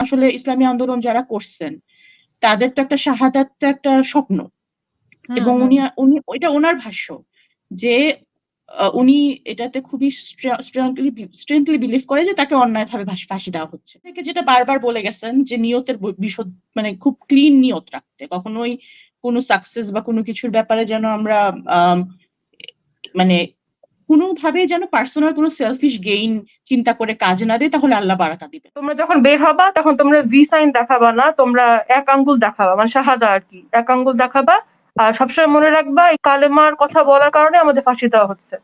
আসলে ইসলামী আন্দোলন যারা করছেন তাদের তো একটা শাহাদাত তো একটা স্বপ্ন, হুম এবং হুম উনি উনি ওইটা ওনার ভাষ্য যে উনি এটাতে খুবই স্ট্রেংথলি বিলিভ করে যে তাকে অন্যায়ভাবে ফাঁসি দেওয়া হচ্ছে। থেকে যেটা বারবার বলে গেছেন যে নিয়তের বিশদ, মানে খুব ক্লিন নিয়ত রাখতে, কখনোই কোনো সাকসেস বা কোনো কিছুর ব্যাপারে যেন আমরা আম, মানে কোনোভাবেই যেন পার্সোনাল কোনো সেলফিশ গেইন চিন্তা করে কাজ না দেয়, তাহলে আল্লাহ বারাকা দিবে। তোমরা যখন বের হবা তখন তোমরা ভি সাইন দেখাবা না, তোমরা এক আঙ্গুল দেখাবা, মানে শাহাদা আর কি, এক আঙ্গুল দেখাবা। আর সবসময় মনে রাখবা এই কালেমার কথা বলার কারণে আমাদের ফাঁসি দেওয়া হচ্ছে,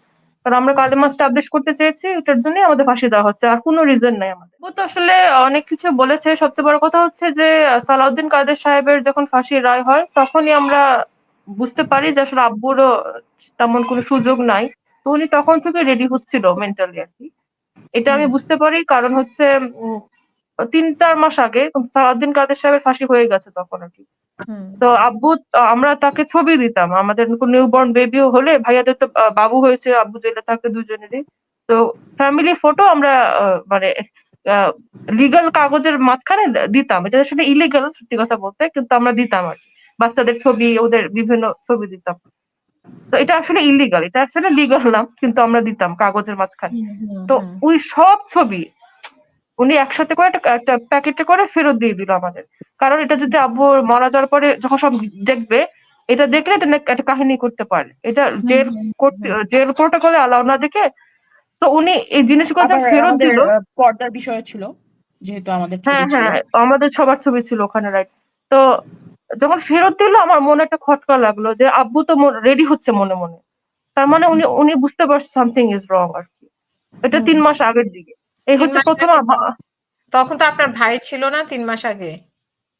কারণ আমরা কালেমা স্টাবলিশ করতে চেয়েছি, এটার জন্যই আমাদের ফাঁসি দেওয়া হচ্ছে, আর কোনো রিজন নাই আমাদের। ও তো আসলে অনেক কিছু বলেছে, সবচেয়ে বড় কথা হচ্ছে যে সালাউদ্দিন কাদের সাহেবের যখন ফাঁসির রায় হয় তখনই আমরা বুঝতে পারি যে আসলে আব্বুরও তেমন কোনো সুযোগ নাই। তো উনি তখন থেকে রেডি হচ্ছিল মেন্টালি আর কি, এটা আমি বুঝতে পারি। কারণ হচ্ছে ৩-৪ মাস আগে সালাউদ্দিন কাদের সাহেবের ফাঁসি হয়ে গেছে তখন আর কি। হুম তো আব্বু, আমরা তাকে ছবি দিতাম, আমাদের নিউ বর্ন বেবিও হলে, ভাইয়াদের তো বাবু হয়েছে, আব্বু জেলে থাকে দুজনেরই। তো ফ্যামিলি ফটো আমরা মানে লিগাল কাগজের মাঝখানে দিতাম, এটা আসলে ইলিগাল সত্যি কথা বলতে, কিন্তু আমরা দিতাম আর কি, বাচ্চাদের ছবি, ওদের বিভিন্ন ছবি দিতাম। তো এটা আসলে ইলিগাল, এটা আসলে লিগাল না, কিন্তু আমরা দিতাম কাগজের মাঝখানে। হুম হুম তো হুম ওই সব ছবি উনি একসাথে করে একটা প্যাকেটে করে ফেরত দিয়ে দিল আমাদের। কারণ এটা যদি আব্বু মারা যাওয়ার পরে যখন সব দেখবে, এটা দেখলে এটা একটা কাহিনী করতে পারে, এটা হুম জেল হুম করতে, হুম। জেল প্রোটোকলে অ্যালাউ না দেখে। তো উনি এই জিনিসগুলো যখন আবার ফেরত আমাদের দিল, পর্দার বিষয় ছিল, যেহেতু আমাদের হ্যাঁ ছবি ছিল। হ্যাঁ আমাদের সবার ছবি ছিল ওখানে, রাইট। তো যখন ফেরত দিল আমার মনে একটা খটকা লাগলো যে আব্বু তো রেডি হচ্ছে মনে মনে, তার মানে উনি উনি বুঝতে পারছে সামথিং ইজ রং আর কি। এটা হুম 3 মাস আগের দিকে, এই ৩ হচ্ছে মাস প্রথম আগে তখন তো আপনার ভাই ছিল না ৩ মাস আগে?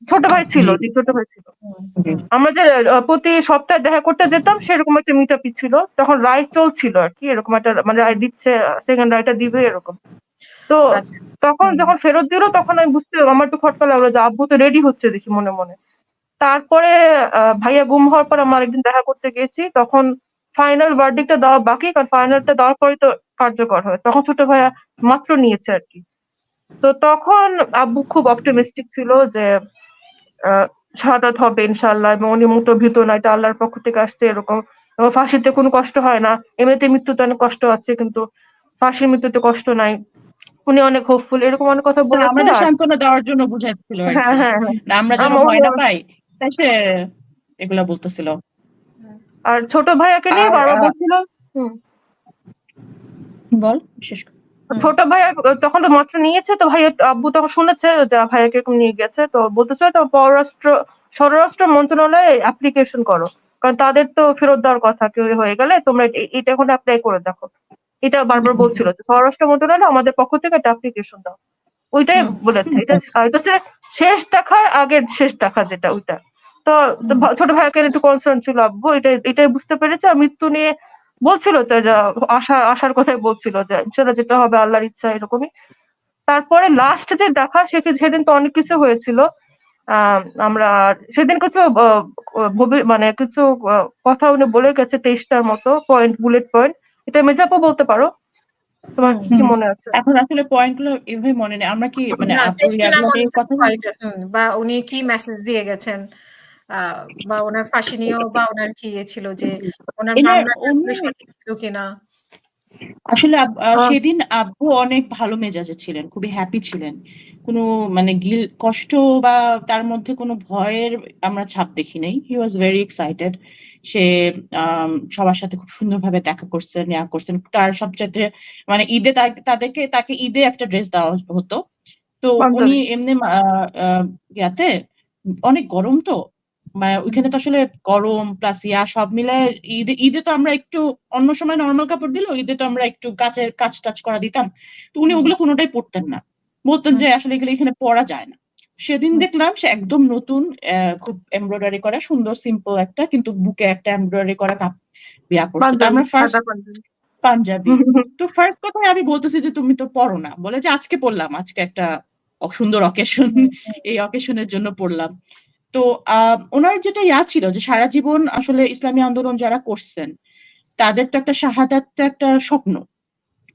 ছোট ভাই ছিল, জি জি ছোট ভাই ছিল। হুম জি। হুম আমরা যে প্রতি সপ্তাহে দেখা করতে যেতাম সেরকম একটা মিট আপই ছিল, তখন রায় চলছিল আর কি, এরকম একটা মানে রায় দিচ্ছে, সেকেন্ড রায়টা দিবে এরকম। তো আচ্ছা। তখন হুম যখন ফেরত দিল তখন আমি বুঝতে, আমার একটু খটকা লাগলো যে আব্বু তো রেডি হচ্ছে দেখি মনে মনে। তারপরে ভাইয়া গুম হওয়ার পর আমরা একদিন দেখা করতে গেছি, তখন ফাইনাল ভার্ডিক্টটা দেওয়া বাকি, কারণ ফাইনালটা দেওয়ার পরে তো কার্যকর হয়, তখন ছোট ভাইয়া মাত্র নিয়েছে আর কি। তো তখন আব্বু খুব অপটিমিস্টিক ছিল যে শাহাদাত হবে ইনশাআল্লাহ, এবং উনি মোটো ভীত না, এটা আল্লাহর পক্ষ থেকে আসছে এরকম। এবং ফাঁসিতে কোনো কষ্ট হয় না, এমনিতে মৃত্যুতে অনেক কষ্ট আছে, কিন্তু ফাঁসির মৃত্যুতে কষ্ট নাই। উনি অনেক হোপফুল, এরকম অনেক কথা না, বলেছে। আমাদের আর সান্ত্বনা দেওয়ার জন্য বুঝাচ্ছিল আর হ্যাঁ কি, হ্যাঁ হ্যাঁ না আমরা যেন ওই ভয় না পাই, তাই সে এগুলা বলতেছিল। আর ছোট ভাইয়াকে নিয়ে আর বারবার বলছিল। হুম। বল শেষ কর। হুম ছোট ভাইয়া তখন তো মাত্র নিয়েছে, তো ভাইয়া আব্বু তখন শুনেছে যে ভাইয়াকে এরকম নিয়ে গেছে, তো বলতেছে তো স্বরাষ্ট্র মন্ত্রণালয়ে অ্যাপ্লিকেশন করো, কারণ তাদের তো ফেরত দেওয়ার কথা, কেউ হয়ে গেলে তোমরা এটা এখন অ্যাপ্লাই করে দেখো। এটা বারবার বলছিল যে স্বরাষ্ট্র মন্ত্রণালয় আমাদের পক্ষ থেকে একটা অ্যাপ্লিকেশন দাও, ওইটাই হুম বলেছে। এটা হচ্ছে শেষ দেখার আগের শেষ দেখা যেটা ওইটা। তো তো হুম ছোট ভাইকে একটু কনসার্ন ছিল আব্বু, এটাই বুঝতে পেরেছে। আর মৃত্যু নিয়ে বলছিল তো, যে আশার কথাই বলছিল যে ইনশাল্লাহ যেটা হবে আল্লাহর ইচ্ছা, এরকমই। তারপরে লাস্ট যে দেখা, সেদিন তো অনেক কিছু হয়েছিল। আমরা সেদিন কিছু মানে কিছু কথা উনি বলে গেছে, 23টার মতো পয়েন্ট, বুলেট পয়েন্ট। এটা মেজাপও বলতে পারো, তোমার হুম কি হুম। মনে আছে? এখন আসলে পয়েন্ট গুলো এভাবে মনে নেই, আমরা কি মানে না আপুর ২৩টা নাম ইয়াগুলো মনে নিয়ে থাকে কথা বলি। কয়টা? বা উনি কি মেসেজ দিয়ে গেছেন, বা ওনার ফাঁসি নিয়েও, বা ওনার কি ইয়ে ছিল যে ওনার এনার মামলাটা উনি আসলে সঠিক ছিল কিনা? আসলে আহ, সেদিন আব্বু অনেক ভালো মেজাজে ছিলেন, খুবই হ্যাপি ছিলেন। কোনো মানে কষ্ট বা তার মধ্যে কোনো ভয়ের আমরা ছাপ দেখি নাই। হি ওয়াজ ভেরি এক্সাইটেড। সে সবার সাথে খুব সুন্দরভাবে দেখা করছেন, ইয়া করছেন। তার সবচেয়ে মানে ঈদে তাকে ঈদে একটা ড্রেস দেওয়া হতো। তো উনি পাঞ্জাবি। এমনি ইয়াতে অনেক গরম তো, মানে ওইখানে তো আসলে গরম প্লাস ইয়া সব মিলায়। ঈদে ঈদে তো আমরা একটু অন্য সময় নর্মাল কাপড় দিল, ঈদে তো আমরা একটু কাচ টাচ করা দিতাম। তো উনি হুম ওগুলো কোনোটাই পরতেন না, বলতেন হুম যে আসলে এগুলো এখানে পরা যায় না। সেদিন হুম দেখলাম সে একদম নতুন, খুব এমব্রয়ডারি করা সুন্দর সিম্পল একটা, কিন্তু বুকে একটা এমব্রয়ডারি করা কাপ বিয়া করছে। তো পাঞ্জাবি, আমরা ফার্স্ট সাদা পাঞ্জাবি। পাঞ্জাবি। তো ফার্স্ট কথা আমি বলতেছি যে তুমি তো পড়ো না, বলে যে আজকে পড়লাম, আজকে একটা সুন্দর অকেশন, হুম হুম এই অকেশনের জন্য পড়লাম। তো ওনার যেটা ইয়া ছিল যে সারা জীবন আসলে ইসলামী আন্দোলন যারা করছেন তাদের তো একটা শাহাদাত তো একটা স্বপ্ন,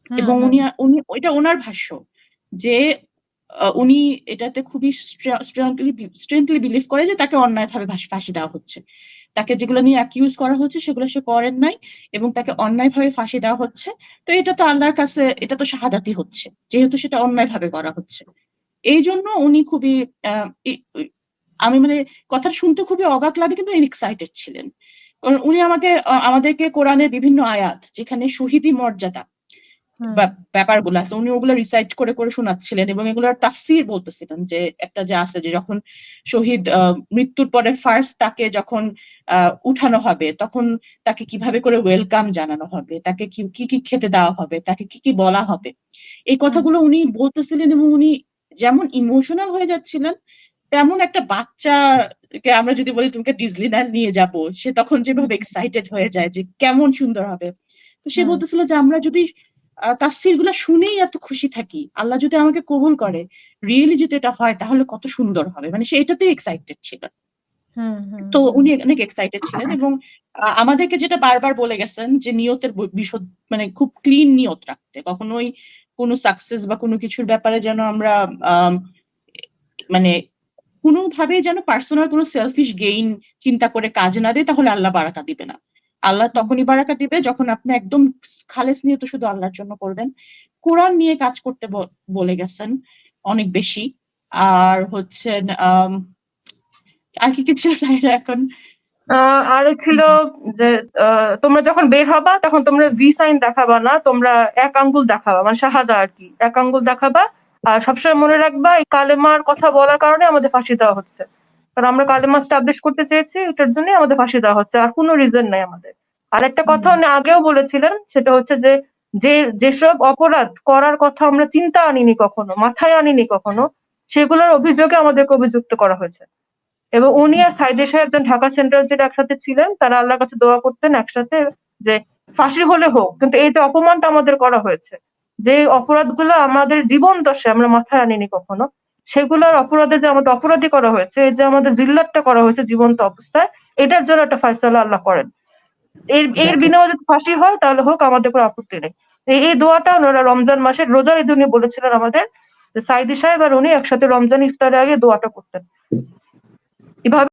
হুম এবং হুম উনি উনি ওইটা ওনার ভাষ্য যে উনি এটাতে খুবই স্ট্রেংথলি বিলিভ করে যে তাকে অন্যায়ভাবে ফাঁসি দেওয়া হচ্ছে। তাকে যেগুলো নিয়ে অ্যাকিউজ করা হচ্ছে সেগুলো সে করেন নাই এবং তাকে অন্যায়ভাবে ফাঁসি দেওয়া হচ্ছে। তো এটা তো আল্লাহর কাছে এটা তো শাহাদাতই হচ্ছে। যেহেতু সেটা অন্যায়ভাবে করা হচ্ছে। এইজন্য উনি খুবই আমি মানে কথাটা শুনতে খুবই অবাক লাগে কিন্তু এক্সাইটেড ছিলেন। কারণ উনি আমাদেরকে কোরআনের বিভিন্ন আয়াত যেখানে শহীদি মর্যাদা ব্যাপারগুলো আছে উনি ওগুলো রিসাইট করে শোনাচ্ছিলেন এবং এগুলোর তাফসীর বলতেছিলেন যে একটা যে আছে যে যখন শহীদ মৃত্যুর পরে ফার্স্ট তাকে যখন উঠানো হবে তখন তাকে কিভাবে করে ওয়েলকাম জানানো হবে, তাকে কি খেতে দেওয়া হবে, তাকে কি বলা হবে, এই কথাগুলো উনি বলতেছিলেন এবং উনি যেমন ইমোশনাল হয়ে যাচ্ছিলেন তেমন একটা বাচ্চাকে আমরা যদি বলি তোমাকে ডিজনিল্যান্ড নিয়ে যাব সে তখন যেভাবে এক্সাইটেড হয়ে যায় যে কেমন সুন্দর হবে। তো সে বলতেছিল যে আমরা যদি তাফসীর গুলা শুনেই এত খুশি থাকি, আল্লাহ যদি আমাকে কবুল করে, রিয়েলি যদি এটা হয় তাহলে কত সুন্দর হবে, মানে সে এটাতেই এক্সাইটেড ছিল। তো উনি অনেক এক্সাইটেড ছিলেন এবং আমাদেরকে যেটা বারবার বলে গেছেন যে নিয়তের বিশদ মানে খুব ক্লিন নিয়ত রাখতে, কখনোই কোনো সাকসেস বা কোনো কিছুর ব্যাপারে যেন আমরা মানে কোনোভাবেই যেন পার্সোনাল কোনো সেলফিশ গেইন চিন্তা করে কাজ না দেয়, তাহলে আল্লাহ বারাকা দিবে না। আল্লাহ তখনই বারাকা দিবে যখন আপনি একদম খালেস নিয়ত শুধু আল্লাহর জন্য করবেন। কোরআন নিয়ে কাজ করতে বলে গেছেন অনেক বেশি। আর হচ্ছেন আর কি ছিল এখন আরো ছিল যে তোমরা যখন বের হবা তখন তোমরা ভি সাইন দেখাবা না, তোমরা এক আঙ্গুল দেখাবা, মানে শাহাদা আর কি, এক আঙ্গুল দেখাবা। আর সবসময় মনে রাখবা এই কালেমার কথা বলার কারণে আমাদের ফাঁসি দেওয়া হচ্ছে, কারণ আমরা কালেমা স্টাবলিশ করতে চেয়েছি, এটার জন্যই আমাদের ফাঁসি দেওয়া হচ্ছে, আর কোনো রিজন নাই আমাদের। আর একটা কথা উনি আগেও বলেছিলেন, সেটা হচ্ছে যে যেসব অপরাধ করার কথা আমরা চিন্তা আনিনি কখনো, মাথায় আনিনি কখনো, সেগুলোর অভিযোগে আমাদেরকে অভিযুক্ত করা হয়েছে। এবং উনি আর সাইদে সাহেব ঢাকা সেন্ট্রাল জেলে একসাথে ছিলেন, তারা আল্লাহর কাছে দোয়া করতেন একসাথে যে ফাঁসি হলে হোক, কিন্তু এই যে অপমানটা আমাদের করা হয়েছে, যে অপরাধগুলো আমাদের জীবন দশায় আমরা মাথায় আনিনি কখনো, সেগুলোর অপরাধে যে আমাদের অপরাধী করা হয়েছে, এই যে আমাদের জিল্লাতটা করা হয়েছে জীবন্ত অবস্থায়, এটার জন্য একটা ফয়সালা আল্লাহ করেন। এর বিনিময়ে যদি ফাঁসি হয় তাহলে হোক, আমাদের কোনো আপত্তি নেই। এই দোয়াটা ওনারা রমজান মাসের রোজার ঈদে উনি বলেছিলেন আমাদের, যে সাইদি সাহেব আর উনি একসাথে রমজান ইফতারের আগে দোয়াটা করতেন। এভাবে